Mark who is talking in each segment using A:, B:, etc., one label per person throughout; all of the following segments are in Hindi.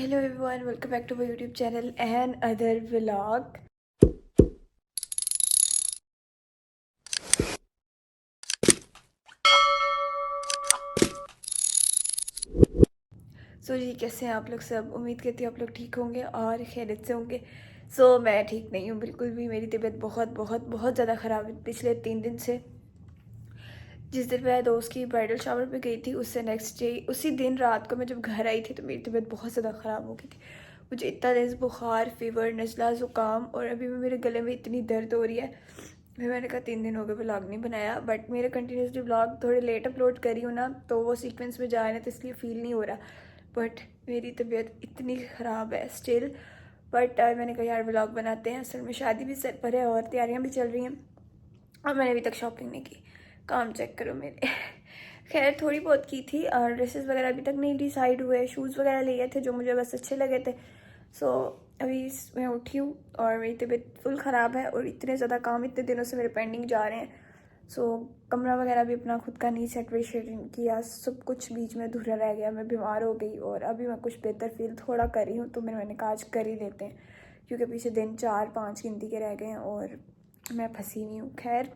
A: Hello everyone, welcome back to my YouTube channel and other vlog. जी कैसे हैं आप लोग सब। उम्मीद करती हूँ आप लोग ठीक होंगे और खैरियत से होंगे। मैं ठीक नहीं हूँ बिल्कुल भी। मेरी तबीयत बहुत बहुत बहुत ज़्यादा ख़राब है पिछले 3 दिन से। जिस दिन मैं दोस्त की ब्राइडल शावर पे गई थी उससे नेक्स्ट डे उसी दिन रात को मैं जब घर आई थी तो मेरी तबीयत बहुत ज़्यादा ख़राब हो गई थी। मुझे इतना तेज़ बुखार, फीवर, नज़ला, ज़ुकाम और अभी भी मेरे गले में इतनी दर्द हो रही है। मैंने कहा 3 दिन हो गए व्लॉग नहीं बनाया, बट मेरे कंटिन्यूसली व्लॉग थोड़े लेट अपलोड करी हूँ ना, तो वो सीक्वेंस में जा रहे हैं तो इसलिए फ़ील नहीं हो रहा। बट मेरी तबीयत इतनी ख़राब है स्टिल। बट मैंने कहा यार व्लॉग बनाते हैं। असल में शादी भी सर पर है और तैयारियाँ भी चल रही हैं और मैंने अभी तक शॉपिंग नहीं की। काम चेक करो मेरे। खैर थोड़ी बहुत की थी और ड्रेसेस वगैरह अभी तक नहीं डिसाइड हुए। शूज़ वगैरह लिए थे जो मुझे बस अच्छे लगे थे। अभी मैं उठी हूँ और मेरी तबीयत फुल ख़राब है और इतने ज़्यादा काम इतने दिनों से मेरे पेंडिंग जा रहे हैं। कमरा वगैरह भी अपना खुद का नहीं सेटरेशन किया, सब कुछ बीच में अधूरा रह गया। मैं बीमार हो गई और अभी मैं कुछ बेहतर फील थोड़ा कर रही हूँ, तो मैंने कहा आज कर ही लेते हैं क्योंकि पीछे दिन 4-5 गिनती के रह गए हैं और मैं फंसी हुई हूँ। खैर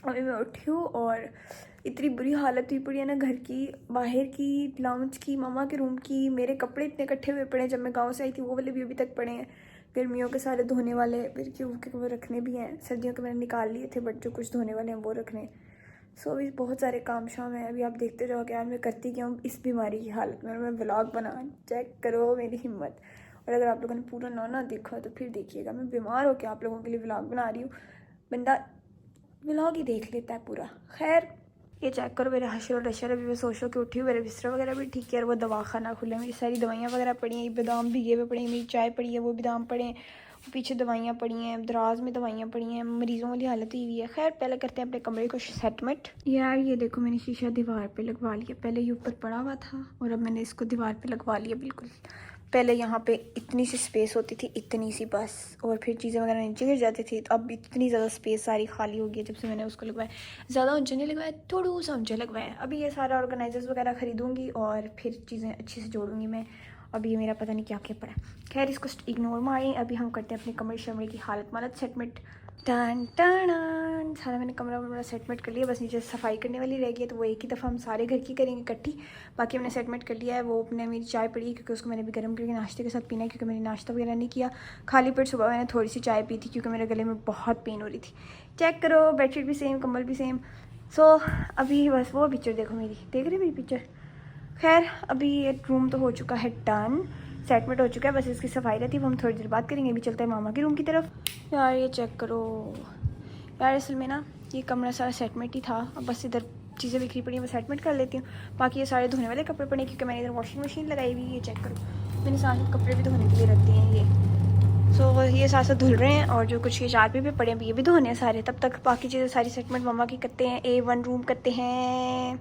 A: अभी मैं उठी हूँ और इतनी बुरी हालत हुई पड़ी है ना, घर की, बाहर की, लाउंज की, मामा के रूम की। मेरे कपड़े इतने इकट्ठे हुए पड़े हैं, जब मैं गांव से आई थी वो वाले भी अभी तक पड़े हैं। गर्मियों के सारे धोने वाले फिर क्योंकि वो रखने भी हैं। सर्दियों के मैंने निकाल लिए थे बट जो कुछ धोने वाले हैं वो रखने। अभी बहुत सारे काम शाम हैं। अभी आप देखते जाओ कि यार मैं करती क्या हूँ इस बीमारी की हालत में। मैं व्लॉग बना, चेक करो मेरी हिम्मत। और अगर आप लोगों ने पूरा ना देखा तो फिर देखिएगा। मैं बीमार होकर आप लोगों के लिए व्लॉग बना रही हूँ। बंदा व्लॉग ही देख लेता है पूरा। खैर ये चेक करो मेरे हशर और नशर। अभी मैं सोच के उठी हूँ, मेरे बिस्तर वगैरह भी ठीक है और वो दवाखाना खुले, मेरी सारी दवाइयाँ वगैरह पड़ी हैं। बादाम भिगे हुए पड़े हैं, मेरी चाय पड़ी है, वो बादाम पड़े हैं, पीछे दवाइयाँ पड़ी हैं, दराज में दवाइयाँ पड़ी हैं। मरीज़ों वाली हालत ही हुई है। खैर पहले करते हैं अपने कमरे को सेटमेंट। यार ये देखो मैंने शीशा दीवार पे लगवा लिया। पहले ये ऊपर पड़ा हुआ था और अब मैंने इसको दीवार पे लगवा लिया बिल्कुल। पहले यहाँ पे इतनी सी स्पेस होती थी, इतनी सी बस, और फिर चीज़ें वगैरह नीचे गिर जाती थी। तो अब इतनी ज़्यादा स्पेस सारी खाली हो गई है जब से मैंने उसको लगवाया। ज़्यादा ऊंचा नहीं लगवाया, थोड़ा सा ऊंचा लगवाया। अभी ये सारा ऑर्गेनाइजर्स वगैरह ख़रीदूँगी और फिर चीज़ें अच्छे से जोड़ूंगी मैं। अभी ये मेरा पता नहीं क्या क्या पड़ा है। खैर इसको इग्नोर मारें। अभी हम करते हैं अपने कमरे शमरे की हालत मालत सेटमेंट। टन टन सारा मैंने कमरा वमरा सेटमेंट कर लिया, बस नीचे सफाई करने वाली रह गई है, तो वो एक ही दफ़ा हम सारे घर की करेंगे इकट्ठी। बाकी हमने सेटमेंट कर लिया है। वो अपने मेरी चाय पड़ी है क्योंकि उसको मैंने भी गर्म करके नाश्ते के साथ पीना है, क्योंकि मैंने नाश्ता वगैरह नहीं किया। खाली पेट सुबह मैंने थोड़ी सी चाय पी थी क्योंकि मेरे गले में बहुत पेन हो रही थी। चेक करो बेडशीट भी सेम, कंबल भी सेम। अभी बस वो पिक्चर देखो मेरी, देख रहे मेरी पिक्चर। खैर अभी ये रूम तो हो चुका है डन, सेटमेंट हो चुका है, बस इसकी सफाई रहती है वो हम थोड़ी देर बाद करेंगे। अभी चलते हैं मामा के रूम की तरफ। यार ये चेक करो यार, असल में ना ये कमरा सारा सेटमेंट ही था। अब बस इधर चीज़ें बिखरी पड़ी हैं, मैं सेटमेंट कर लेती हूँ। बाकी ये सारे धोने वाले कपड़े पड़े क्योंकि मैंने इधर वॉशिंग मशीन लगाई हुई है। ये चेक करो मैंने सारे कपड़े भी धोने के लिए रख दिए हैं ये। ये साथ साथ धुल रहे हैं और जो कुछ ये चादर भी पड़े हैं ये भी धोने हैं सारे। तब तक बाकी चीज़ें सारी सेटमेंट मम्मा की करते हैं। A1 रूम करते हैं,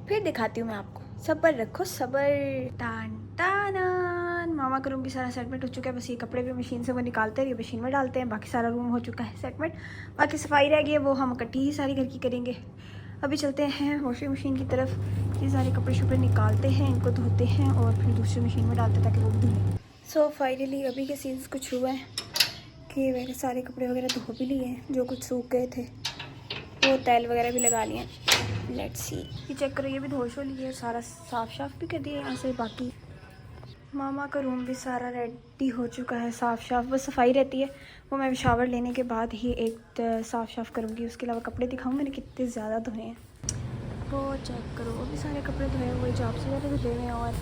A: फिर दिखाती हूँ मैं आपको। सब्र रखो सब्र। टान टान मामा का रूम भी सारा सेटमेंट हो चुका है। बस ये कपड़े भी मशीन से वो निकालते हैं, ये मशीन में डालते हैं। बाकी सारा रूम हो चुका है सेटमेंट। बाकी सफाई रह गई है, वो हम इकट्ठी ही सारी घर की करेंगे। अभी चलते हैं वॉशिंग मशीन की तरफ। ये सारे कपड़े शपड़े निकालते हैं, इनको धोते हैं और फिर दूसरी मशीन में डालते हैं ताकि वो भी धुले। फाइनली अभी के सीन्स कुछ हुआ है कि मैंने सारे कपड़े वगैरह धो भी लिए हैं, जो कुछ सूख गए थे वो तैल वगैरह भी लगा लिए। Let's see. ये चेक करो ये भी धो शो लिए, सारा साफ भी कर दिया यहाँ से। बाकी मामा का रूम भी सारा रेडी हो चुका है, साफ बस सफाई रहती है, वो मैं शावर लेने के बाद ही एक साफ करूँगी। उसके अलावा कपड़े दिखाऊँ मैंने कितने ज़्यादा धोए हैं। वो चेक करो वो भी सारे कपड़े धोए हुए, जॉब से ज़्यादा धुले हुए हैं। और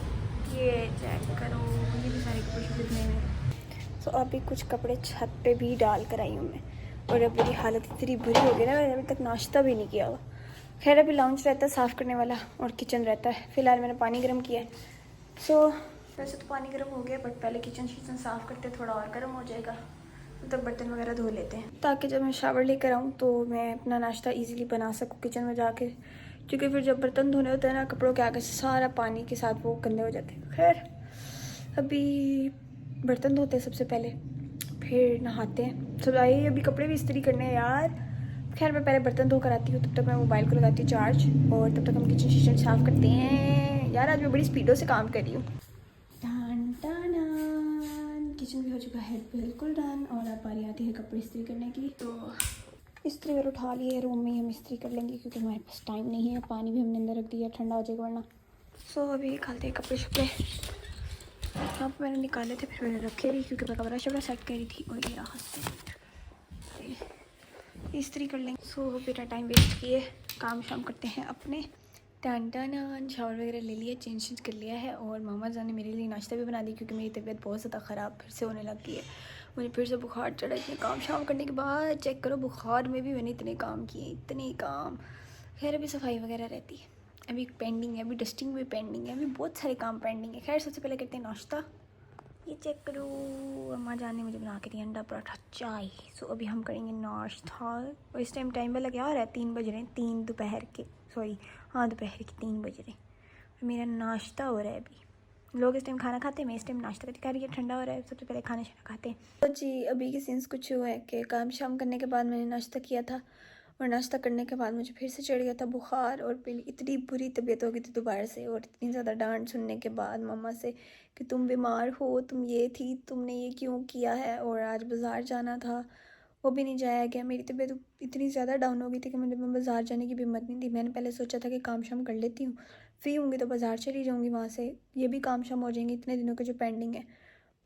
A: ये चेक करो ये भी सारे कपड़े शपड़े धोए हुए हैं। अभी कुछ कपड़े छत पे भी डाल कर आई हूँ मैं। और अब मेरी हालत इतनी बुरी हो गई ना, मैंने अभी तक नाश्ता भी नहीं किया हुआ। खैर अभी लाउंज रहता है साफ़ करने वाला और किचन रहता है। फ़िलहाल मैंने पानी गर्म किया है। वैसे तो पानी गर्म हो गया बट पहले किचन साफ़ करते थोड़ा और गर्म हो जाएगा, तब बर्तन वगैरह धो लेते हैं ताकि जब मैं शावर लेकर आऊँ तो मैं अपना नाश्ता ईज़िली बना सकूँ किचन में जाके। क्योंकि फिर जब बर्तन धोने होते हैं ना कपड़ों के आगे से सारा पानी के साथ वो गंदे हो जाते हैं। खैर अभी बर्तन धोते हैं सबसे पहले, फिर नहाते हैं। सब आइए अभी कपड़े भी इस्त्री करने हैं यार। खैर मैं पहले बर्तन धो कर आती हूँ, तब तक मैं मोबाइल को लगाती हूँ चार्ज और तब तक हम किचन साफ़ करते हैं। यार आज मैं बड़ी स्पीडों से काम कर रही हूँ। किचन भी हो चुका है बिल्कुल डन और अब बारी आती है कपड़े इस्त्री करने की। तो इस्त्री अगर उठा लिए है, रूम में ही हम इस्त्री कर लेंगे क्योंकि हमारे पास टाइम नहीं है। पानी भी हमने अंदर रख दिया, ठंडा हो जाएगा वरना। सो अभी निकालते हैं कपड़े शपड़े। यहाँ पर मैंने निकाले थे, फिर मैंने रखे भी क्योंकि मैं कपड़ा शपड़ा सेट करी थी। और ये रहा इस्त्री कर लेंगे। सो बेटा टाइम वेस्ट किए, काम शाम करते हैं अपने। टन शावर वगैरह ले लिया, चेंज कर लिया है और मामा जान ने मेरे लिए नाश्ता भी बना दी क्योंकि मेरी तबीयत बहुत ज़्यादा ख़राब फिर से होने लग गई है। मुझे फिर से बुखार चढ़ा इतने काम शाम करने के बाद। चेक करो बुखार में भी मैंने इतने काम किए, इतने काम। खैर अभी सफाई वगैरह रहती है, अभी पेंडिंग है, अभी डस्टिंग भी पेंडिंग है, अभी बहुत सारे काम पेंडिंग है। खैर सबसे पहले करते हैं नाश्ता। ये चेक करो, अम्मा जान ने मुझे बना के दिया अंडा पराठा चाय। सो अभी हम करेंगे नाश्ता। और इस टाइम वाला क्या हो रहा है, 3 बज रहे हैं, 3 दोपहर के, सॉरी हाँ दोपहर के 3 बज रहे हैं। और मेरा नाश्ता हो रहा है। अभी लोग इस टाइम खाना खाते हैं, मैं इस टाइम नाश्ता करती कर रही है। ठंडा हो रहा है, सबसे पहले खाना शाना खाते हैं। तो जी अभी के सीन्स कुछ हुआ है कि काम शाम करने के बाद मैंने नाश्ता किया था और नाश्ता करने के बाद मुझे फिर से चढ़ गया था बुखार और फिर इतनी बुरी तबीयत हो गई थी दोबारा से। और इतनी ज़्यादा डांट सुनने के बाद मम्मा से कि तुम बीमार हो, तुम ये थी, तुमने ये क्यों किया है। और आज बाज़ार जाना था, वो भी नहीं जाया गया। मेरी तबीयत इतनी ज़्यादा डाउन हो गई थी कि मुझे बाज़ार जाने की भी हिम्मत नहीं थी। मैंने पहले सोचा था कि काम शाम कर लेती हूँ, फ्री होंगी तो बाज़ार चली जाऊँगी, वहाँ से ये भी काम शाम हो जाएंगे इतने दिनों के जो पेंडिंग है।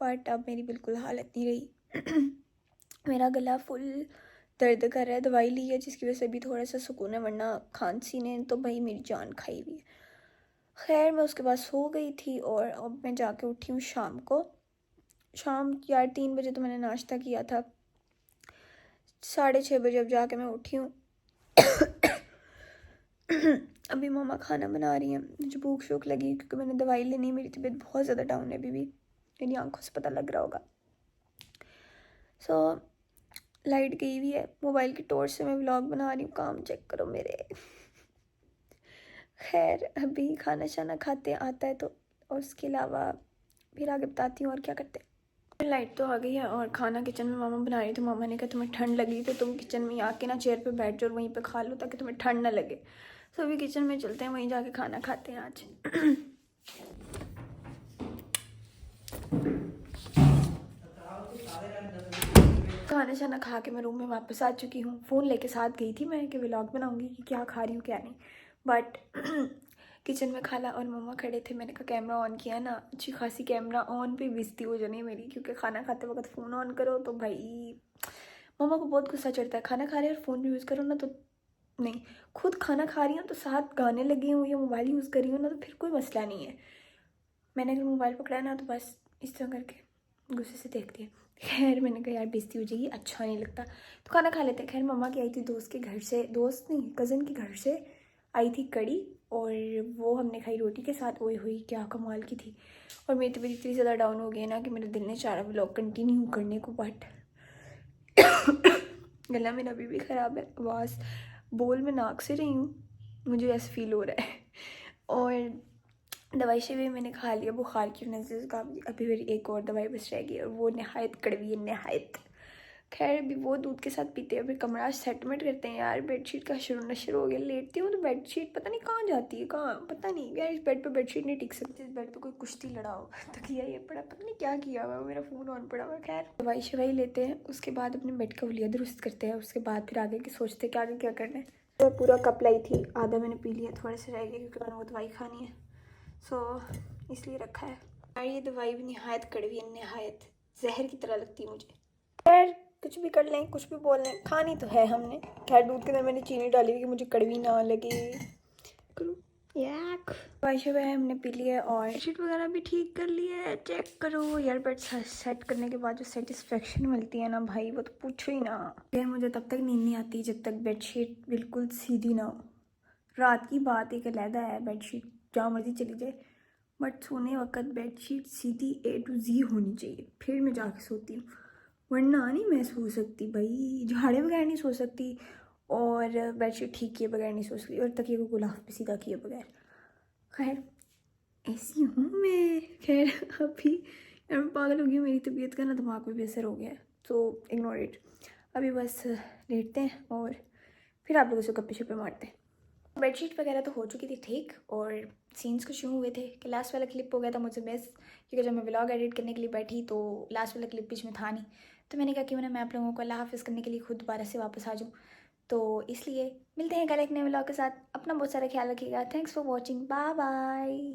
A: बट अब मेरी बिल्कुल हालत नहीं रही। मेरा गला फुल दर्द कर रहा है, दवाई ली है जिसकी वजह से भी थोड़ा सा सुकून है, वरना खांसी ने तो भाई मेरी जान खाई हुई है। खैर मैं उसके बाद सो गई थी और अब मैं जाके उठी हूँ शाम को। शाम यार 3 बजे तो मैंने नाश्ता किया था, 6:30 बजे अब जाके मैं उठी हूँ। अभी मामा खाना बना रही हैं, मुझे भूख शूख लगी क्योंकि मैंने दवाई लेनी है। मेरी तबीयत बहुत ज़्यादा डाउन है अभी भी, मेरी आंखों से पता लग रहा होगा। सो लाइट गई हुई है, मोबाइल की टॉर्च से मैं व्लॉग बना रही हूँ, काम चेक करो मेरे। खैर अभी खाना शाना खाते आता है तो, और उसके अलावा फिर आगे बताती हूँ और क्या करते हैं। लाइट तो आ गई है और खाना किचन में मामा बना रही थी। मामा ने कहा तुम्हें ठंड लगी तो तुम किचन में आके ना चेयर पे बैठ जाओ और वहीं पे खा लो ताकि तुम्हें ठंड ना लगे। तो अभी किचन में चलते हैं, वहीं जाके खाना खाते हैं आज। खाना शाना खा के मैं रूम में वापस आ चुकी हूँ। फ़ोन लेके साथ गई थी मैं कि व्लॉग बनाऊंगी कि क्या खा रही हूँ क्या नहीं। बट किचन में खाला और मम्मा खड़े थे, मैंने कहा कैमरा ऑन किया ना, अच्छी खासी कैमरा ऑन पे बेइज्जती हो जानी है मेरी, क्योंकि खाना खाते वक्त फ़ोन ऑन करो तो भाई मम्मा को बहुत गुस्सा चढ़ता है। खाना खा रहे और फ़ोन भी यूज़ करो ना तो नहीं, खुद खाना खा रही हूँ तो साथ गाने लगे हूँ या मोबाइल यूज़ कर रही हूँ ना तो फिर कोई मसला नहीं है। मैंने अगर मोबाइल पकड़ा ना तो बस इस तरह करके गुस्से से देखती है। खैर मैंने कहा यार बेइज्जती हो जाएगी, अच्छा नहीं लगता, तो खाना खा लेते हैं। खैर मम्मा की आई थी दोस्त के घर से, दोस्त नहीं कज़न के घर से आई थी कड़ी, और वो हमने खाई रोटी के साथ। ओए हुई क्या कमाल की थी। और मेरी तबीयत इतनी ज़्यादा डाउन हो गई ना कि मेरे दिल ने चाह रहा व्लॉग कंटिन्यू करने को, बट गला मेरा अभी भी ख़राब है, आवाज़ बोल में नाक से रही हूँ, मुझे ऐसा फील हो रहा है। और दवाई शवाई मैंने खा लिया बुखार की वजह से, उसका अभी मेरी एक और दवाई बस रह गई और वो नहायत कड़वी है, नहायत। खैर अभी वो दूध के साथ पीते हैं, अभी कमरा सेटमेंट करते हैं। यार बेडशीट का शुरू हो गया, लेटती हूँ तो बेडशीट पता नहीं कहाँ जाती है, कहाँ पता नहीं। यार इस बेड पे बेडशीट नहीं टिक सकती, इस बेड पे कोई कुश्ती लड़ा हो तकिया ये पड़ा, पता नहीं क्या किया हुआ, मेरा फ़ोन ऑन पड़ा हुआ। खैर दवाई शवाई लेते हैं, उसके बाद अपने बेड का हुलिया दुरुस्त करते हैं, उसके बाद फिर आगे की सोचते हैं कि आगे क्या करना है। तो पूरा कप लाई थी, आधा मैंने पी लिया, थोड़े से रह गए क्योंकि मैंने वो दवाई खानी है, सो इसलिए रखा है। यार ये दवाई भी नहायत कड़वी है, नहायत जहर की तरह लगती है मुझे। खैर कुछ भी कर लें, कुछ भी बोल लें, खानी तो है हमने। खैर दूध के अंदर मैंने चीनी डाली हुई कि मुझे कड़वी ना लगे। याक दवाई शवाई हमने पी लिया और बेडशीट वगैरह भी ठीक कर लिया है। चेक करो यार, बेड सेट करने के बाद जो सेटिस्फेक्शन मिलती है ना भाई, वो तो पूछो ही ना। यार मुझे तब तक नींद नहीं आती जब तक बेडशीट बिल्कुल सीधी ना हो। रात की बात एक अलहदा है, बेडशीट जहाँ मर्जी चली जाए, बट सोने वक्त bedsheet Sidhi A to Z होनी चाहिए, फिर मैं जाके सोती हूँ, वरना नहीं मैं सो सकती भाई। झाड़े बगैर नहीं सो सकती और बेडशीट ठीक किए बगैर नहीं सो सकती, और तकिए को गुलाफ पे सीधा किए बगैर। खैर ऐसी हूँ मैं। खैर अभी यार मैं पागल हो गई हूँ, मेरी तबीयत का ना दिमाग में भी असर हो गया है, तो इग्नोर इट। अभी बस लेटते हैं और फिर आप लोगों से गप्पे शप्पे मारते हैं। बेडशीट वगैरह तो हो चुकी थी ठीक, और सीन्स कुछ यूँ हुए थे कि लास्ट वाला क्लिप हो गया था मुझसे मिस, क्योंकि जब मैं व्लॉग एडिट करने के लिए बैठी तो लास्ट वाला क्लिप बीच में था नहीं, तो मैंने कहा क्यों ना मैं आप लोगों को अल्लाह हाफ़िज़ करने के लिए खुद दोबारा से वापस आ जाऊँ। तो इसलिए मिलते हैं कल एक नए व्लॉग के साथ। अपना बहुत सारा ख्याल रखिएगा। Thanks for watching. Bye bye.